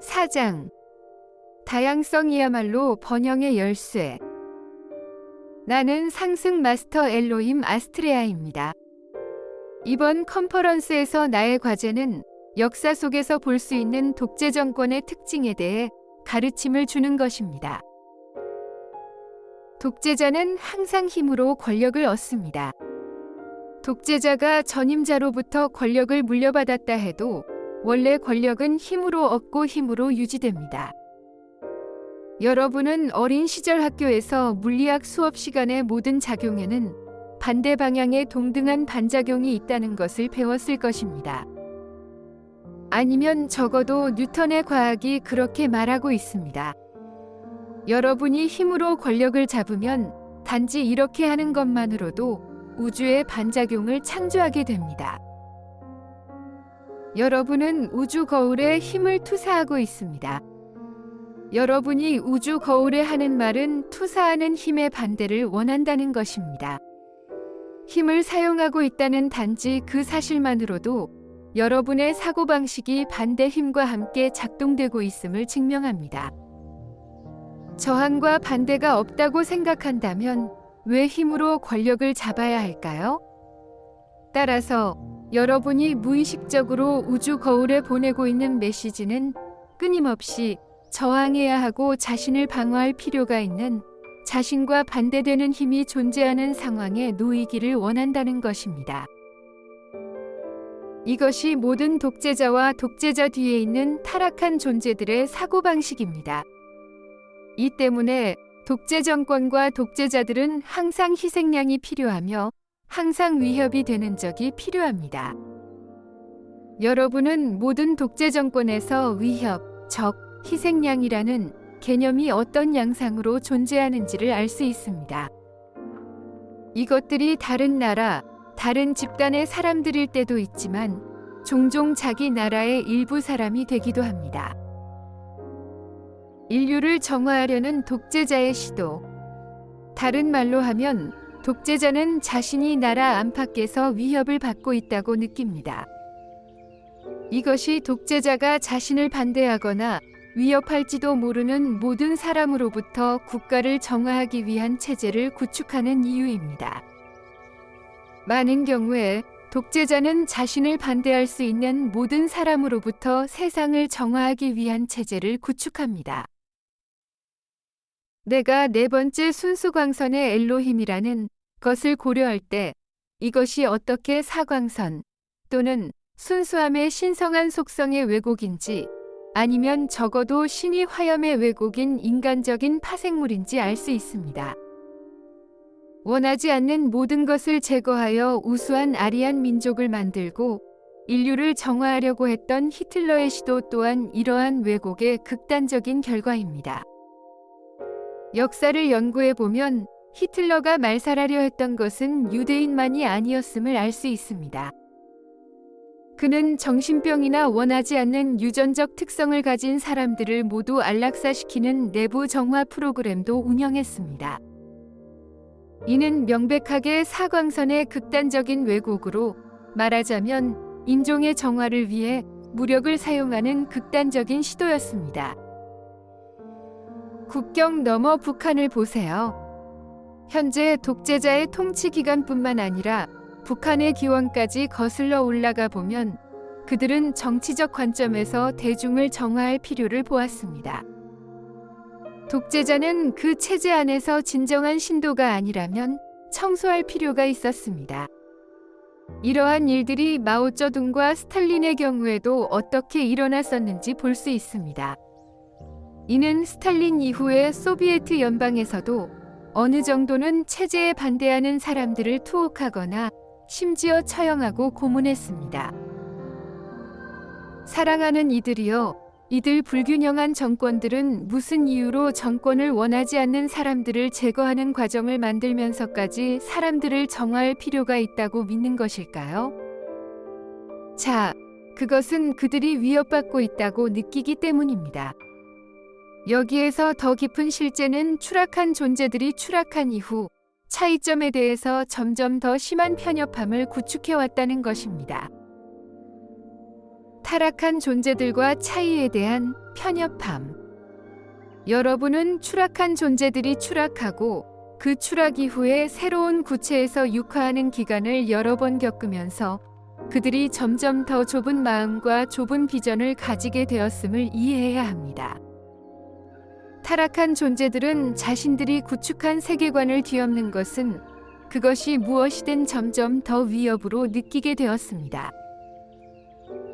4장. 다양성이야말로 번영의 열쇠. 나는 상승 마스터 엘로힘 아스트레아입니다. 이번 컨퍼런스에서 나의 과제는 역사 속에서 볼 수 있는 독재 정권의 특징에 대해 가르침을 주는 것입니다. 독재자는 항상 힘으로 권력을 얻습니다. 독재자가 전임자로부터 권력을 물려받았다 해도 원래 권력은 힘으로 얻고 힘으로 유지됩니다. 여러분은 어린 시절 학교에서 물리학 수업 시간의 모든 작용에는 반대 방향의 동등한 반작용이 있다는 것을 배웠을 것입니다. 아니면 적어도 뉴턴의 과학이 그렇게 말하고 있습니다. 여러분이 힘으로 권력을 잡으면 단지 이렇게 하는 것만으로도 우주의 반작용을 창조하게 됩니다. 여러분은 우주 거울에 힘을 투사하고 있습니다. 여러분이 우주 거울에 하는 말은 투사하는 힘의 반대를 원한다는 것입니다. 힘을 사용하고 있다는 단지 그 사실만으로도 여러분의 사고방식이 반대 힘과 함께 작동되고 있음을 증명합니다. 저항과 반대가 없다고 생각한다면 왜 힘으로 권력을 잡아야 할까요? 따라서 여러분이 무의식적으로 우주 거울에 보내고 있는 메시지는 끊임없이 저항해야 하고 자신을 방어할 필요가 있는 자신과 반대되는 힘이 존재하는 상황에 놓이기를 원한다는 것입니다. 이것이 모든 독재자와 독재자 뒤에 있는 타락한 존재들의 사고방식입니다. 이 때문에 독재 정권과 독재자들은 항상 희생양이 필요하며 항상 위협이 되는 적이 필요합니다. 여러분은 모든 독재 정권에서 위협, 적, 희생양이라는 개념이 어떤 양상으로 존재하는지를 알 수 있습니다. 이것들이 다른 나라, 다른 집단의 사람들일 때도 있지만 종종 자기 나라의 일부 사람이 되기도 합니다. 인류를 정화하려는 독재자의 시도. 다른 말로 하면 독재자는 자신이 나라 안팎에서 위협을 받고 있다고 느낍니다. 이것이 독재자가 자신을 반대하거나 위협할지도 모르는 모든 사람으로부터 국가를 정화하기 위한 체제를 구축하는 이유입니다. 많은 경우에 독재자는 자신을 반대할 수 있는 모든 사람으로부터 세상을 정화하기 위한 체제를 구축합니다. 내가 네 번째 순수광선의 엘로힘이라는 것을 고려할 때 이것이 어떻게 사광선 또는 순수함의 신성한 속성의 왜곡인지 아니면 적어도 신이 화염의 왜곡인 인간적인 파생물인지 알 수 있습니다. 원하지 않는 모든 것을 제거하여 우수한 아리안 민족을 만들고 인류를 정화하려고 했던 히틀러의 시도 또한 이러한 왜곡의 극단적인 결과입니다. 역사를 연구해 보면 히틀러가 말살하려 했던 것은 유대인만이 아니었음을 알 수 있습니다. 그는 정신병이나 원하지 않는 유전적 특성을 가진 사람들을 모두 안락사시키는 내부 정화 프로그램도 운영했습니다. 이는 명백하게 사광선의 극단적인 왜곡으로 말하자면 인종의 정화를 위해 무력을 사용하는 극단적인 시도였습니다. 국경 너머 북한을 보세요. 현재 독재자의 통치 기간뿐만 아니라 북한의 기원까지 거슬러 올라가 보면 그들은 정치적 관점에서 대중을 정화할 필요를 보았습니다. 독재자는 그 체제 안에서 진정한 신도가 아니라면 청소할 필요가 있었습니다. 이러한 일들이 마오쩌둥과 스탈린의 경우에도 어떻게 일어났었는지 볼 수 있습니다. 이는 스탈린 이후의 소비에트 연방에서도 어느 정도는 체제에 반대하는 사람들을 투옥하거나 심지어 처형하고 고문했습니다. 사랑하는 이들이여, 이들 불균형한 정권들은 무슨 이유로 정권을 원하지 않는 사람들을 제거하는 과정을 만들면서까지 사람들을 정화할 필요가 있다고 믿는 것일까요? 자, 그것은 그들이 위협받고 있다고 느끼기 때문입니다. 여기에서 더 깊은 실제는 추락한 존재들이 추락한 이후 차이점에 대해서 점점 더 심한 편협함을 구축해왔다는 것입니다. 타락한 존재들과 차이에 대한 편협함. 여러분은 추락한 존재들이 추락하고 그 추락 이후에 새로운 구체에서 육화하는 기간을 여러 번 겪으면서 그들이 점점 더 좁은 마음과 좁은 비전을 가지게 되었음을 이해해야 합니다. 타락한 존재들은 자신들이 구축한 세계관을 뒤엎는 것은 그것이 무엇이든 점점 더 위협으로 느끼게 되었습니다.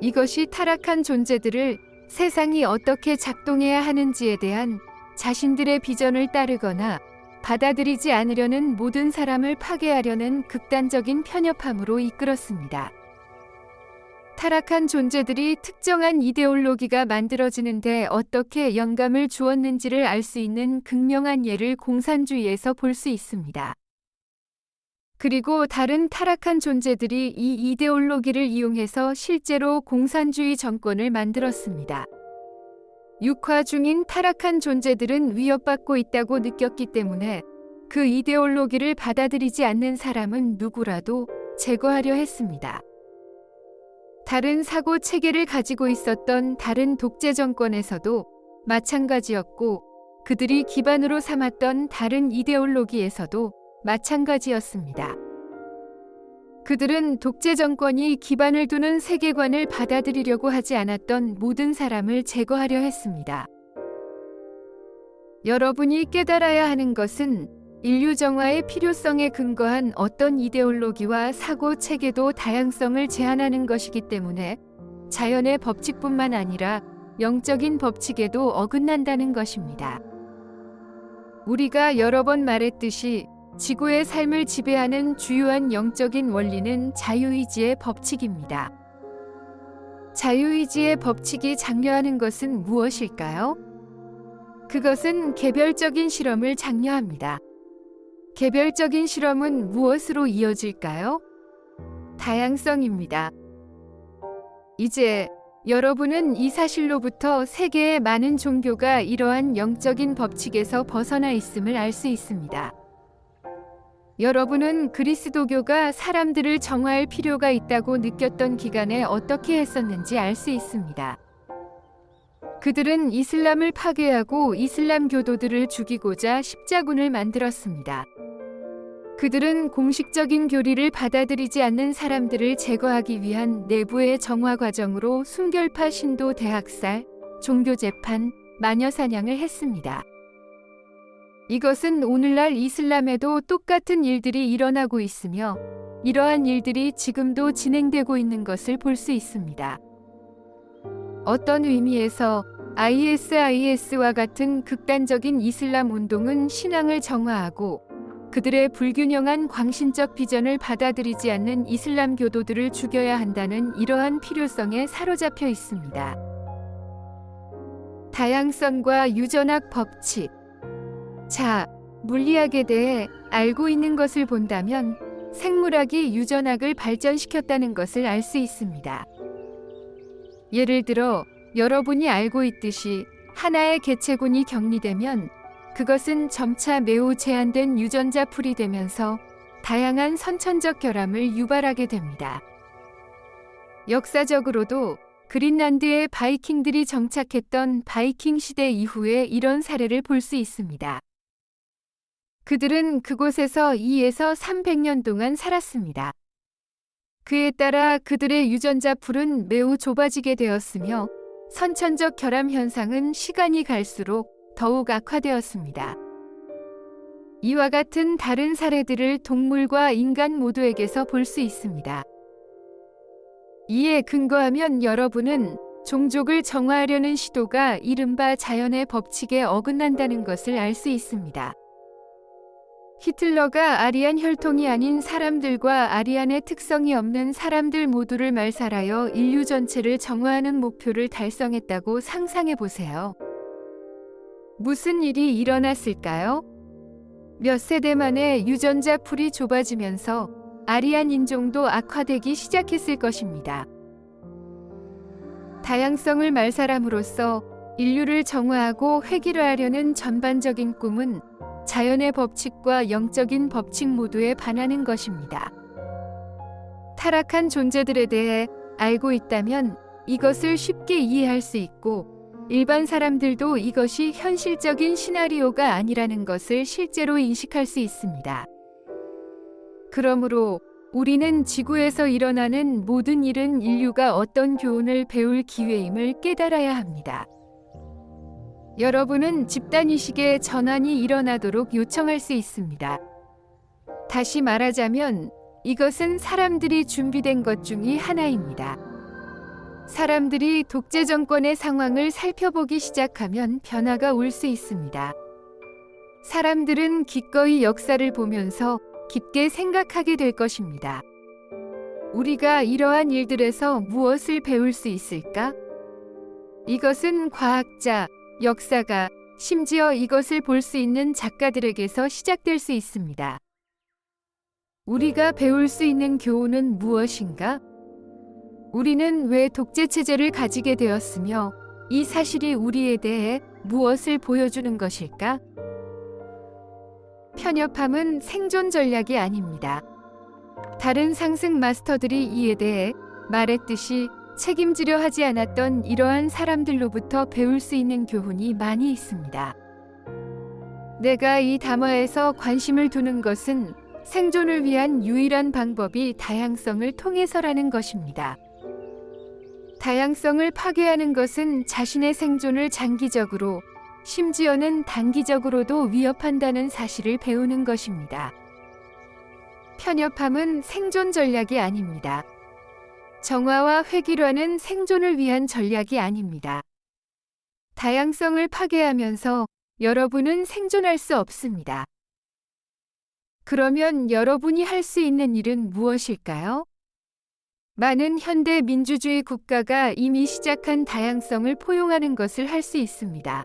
이것이 타락한 존재들을 세상이 어떻게 작동해야 하는지에 대한 자신들의 비전을 따르거나 받아들이지 않으려는 모든 사람을 파괴하려는 극단적인 편협함으로 이끌었습니다. 타락한 존재들이 특정한 이데올로기가 만들어지는데 어떻게 영감을 주었는지를 알 수 있는 극명한 예를 공산주의에서 볼 수 있습니다. 그리고 다른 타락한 존재들이 이 이데올로기를 이용해서 실제로 공산주의 정권을 만들었습니다. 육화 중인 타락한 존재들은 위협받고 있다고 느꼈기 때문에 그 이데올로기를 받아들이지 않는 사람은 누구라도 제거하려 했습니다. 다른 사고 체계를 가지고 있었던 다른 독재 정권에서도 마찬가지였고 그들이 기반으로 삼았던 다른 이데올로기에서도 마찬가지였습니다. 그들은 독재 정권이 기반을 두는 세계관을 받아들이려고 하지 않았던 모든 사람을 제거하려 했습니다. 여러분이 깨달아야 하는 것은 인류 정화의 필요성에 근거한 어떤 이데올로기와 사고 체계도 다양성을 제한하는 것이기 때문에 자연의 법칙뿐만 아니라 영적인 법칙에도 어긋난다는 것입니다. 우리가 여러 번 말했듯이 지구의 삶을 지배하는 주요한 영적인 원리는 자유의지의 법칙입니다. 자유의지의 법칙이 장려하는 것은 무엇일까요? 그것은 개별적인 실험을 장려합니다. 개별적인 실험은 무엇으로 이어질까요? 다양성입니다. 이제 여러분은 이 사실로부터 세계의 많은 종교가 이러한 영적인 법칙에서 벗어나 있음을 알 수 있습니다. 여러분은 그리스도교가 사람들을 정화할 필요가 있다고 느꼈던 기간에 어떻게 했었는지 알 수 있습니다. 그들은 이슬람을 파괴하고 이슬람 교도들을 죽이고자 십자군을 만들었습니다. 그들은 공식적인 교리를 받아들이지 않는 사람들을 제거하기 위한 내부의 정화 과정으로 순결파 신도 대학살, 종교재판, 마녀사냥을 했습니다. 이것은 오늘날 이슬람에도 똑같은 일들이 일어나고 있으며 이러한 일들이 지금도 진행되고 있는 것을 볼 수 있습니다. 어떤 의미에서 ISIS와 같은 극단적인 이슬람 운동은 신앙을 정화하고 그들의 불균형한 광신적 비전을 받아들이지 않는 이슬람 교도들을 죽여야 한다는 이러한 필요성에 사로잡혀 있습니다. 다양성과 유전학 법칙. 자, 물리학에 대해 알고 있는 것을 본다면 생물학이 유전학을 발전시켰다는 것을 알 수 있습니다. 예를 들어 여러분이 알고 있듯이 하나의 개체군이 격리되면 그것은 점차 매우 제한된 유전자 풀이 되면서 다양한 선천적 결함을 유발하게 됩니다. 역사적으로도 그린란드에 바이킹들이 정착했던 바이킹 시대 이후에 이런 사례를 볼 수 있습니다. 그들은 그곳에서 2에서 300년 동안 살았습니다. 그에 따라 그들의 유전자 풀은 매우 좁아지게 되었으며 선천적 결함 현상은 시간이 갈수록 더욱 악화되었습니다. 이와 같은 다른 사례들을 동물과 인간 모두에게서 볼 수 있습니다. 이에 근거하면 여러분은 종족을 정화하려는 시도가 이른바 자연의 법칙에 어긋난다는 것을 알 수 있습니다. 히틀러가 아리안 혈통이 아닌 사람들과 아리안의 특성이 없는 사람들 모두를 말살하여 인류 전체를 정화하는 목표를 달성했다고 상상해 보세요. 무슨 일이 일어났을까요? 몇 세대 만에 유전자 풀이 좁아지면서 아리안 인종도 악화되기 시작했을 것입니다. 다양성을 말살함으로써 인류를 정화하고 획일화하려는 전반적인 꿈은 자연의 법칙과 영적인 법칙 모두에 반하는 것입니다. 타락한 존재들에 대해 알고 있다면 이것을 쉽게 이해할 수 있고 일반 사람들도 이것이 현실적인 시나리오가 아니라는 것을 실제로 인식할 수 있습니다. 그러므로 우리는 지구에서 일어나는 모든 일은 인류가 어떤 교훈을 배울 기회임을 깨달아야 합니다. 여러분은 집단의식의 전환이 일어나도록 요청할 수 있습니다. 다시 말하자면 이것은 사람들이 준비된 것 중의 하나입니다. 사람들이 독재 정권의 상황을 살펴보기 시작하면 변화가 올 수 있습니다. 사람들은 기꺼이 역사를 보면서 깊게 생각하게 될 것입니다. 우리가 이러한 일들에서 무엇을 배울 수 있을까? 이것은 과학자, 역사가, 심지어 이것을 볼 수 있는 작가들에게서 시작될 수 있습니다. 우리가 배울 수 있는 교훈은 무엇인가? 우리는 왜 독재 체제를 가지게 되었으며 이 사실이 우리에 대해 무엇을 보여주는 것일까? 편협함은 생존 전략이 아닙니다. 다른 상승 마스터들이 이에 대해 말했듯이 책임지려 하지 않았던 이러한 사람들로부터 배울 수 있는 교훈이 많이 있습니다. 내가 이 담화에서 관심을 두는 것은 생존을 위한 유일한 방법이 다양성을 통해서라는 것입니다. 다양성을 파괴하는 것은 자신의 생존을 장기적으로, 심지어는 단기적으로도 위협한다는 사실을 배우는 것입니다. 편협함은 생존 전략이 아닙니다. 정화와 획일화는 생존을 위한 전략이 아닙니다. 다양성을 파괴하면서 여러분은 생존할 수 없습니다. 그러면 여러분이 할 수 있는 일은 무엇일까요? 많은 현대 민주주의 국가가 이미 시작한 다양성을 포용하는 것을 할 수 있습니다.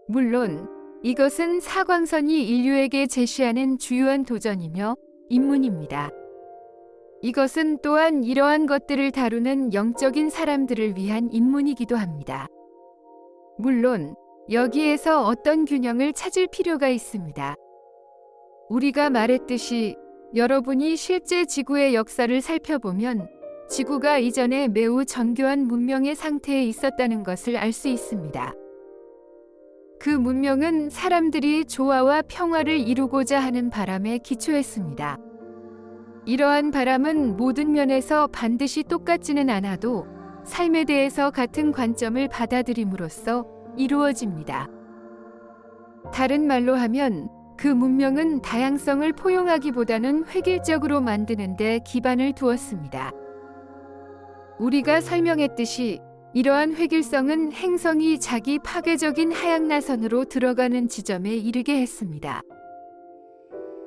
물론 이것은 사광선이 인류에게 제시하는 주요한 도전이며 임무입니다. 이것은 또한 이러한 것들을 다루는 영적인 사람들을 위한 임무이기도 합니다. 물론 여기에서 어떤 균형을 찾을 필요가 있습니다. 우리가 말했듯이 여러분이 실제 지구의 역사를 살펴보면 지구가 이전에 매우 정교한 문명의 상태에 있었다는 것을 알 수 있습니다. 그 문명은 사람들이 조화와 평화를 이루고자 하는 바람에 기초했습니다. 이러한 바람은 모든 면에서 반드시 똑같지는 않아도 삶에 대해서 같은 관점을 받아들임으로써 이루어집니다. 다른 말로 하면 그 문명은 다양성을 포용하기보다는 획일적으로 만드는 데 기반을 두었습니다. 우리가 설명했듯이 이러한 획일성은 행성이 자기 파괴적인 하향 나선으로 들어가는 지점에 이르게 했습니다.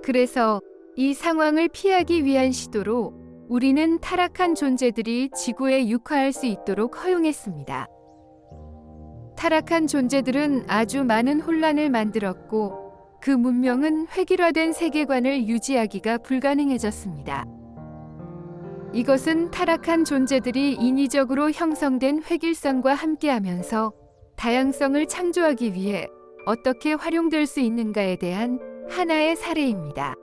그래서 이 상황을 피하기 위한 시도로 우리는 타락한 존재들이 지구에 육화할 수 있도록 허용했습니다. 타락한 존재들은 아주 많은 혼란을 만들었고 그 문명은 획일화된 세계관을 유지하기가 불가능해졌습니다. 이것은 타락한 존재들이 인위적으로 형성된 획일성과 함께하면서 다양성을 창조하기 위해 어떻게 활용될 수 있는가에 대한 하나의 사례입니다.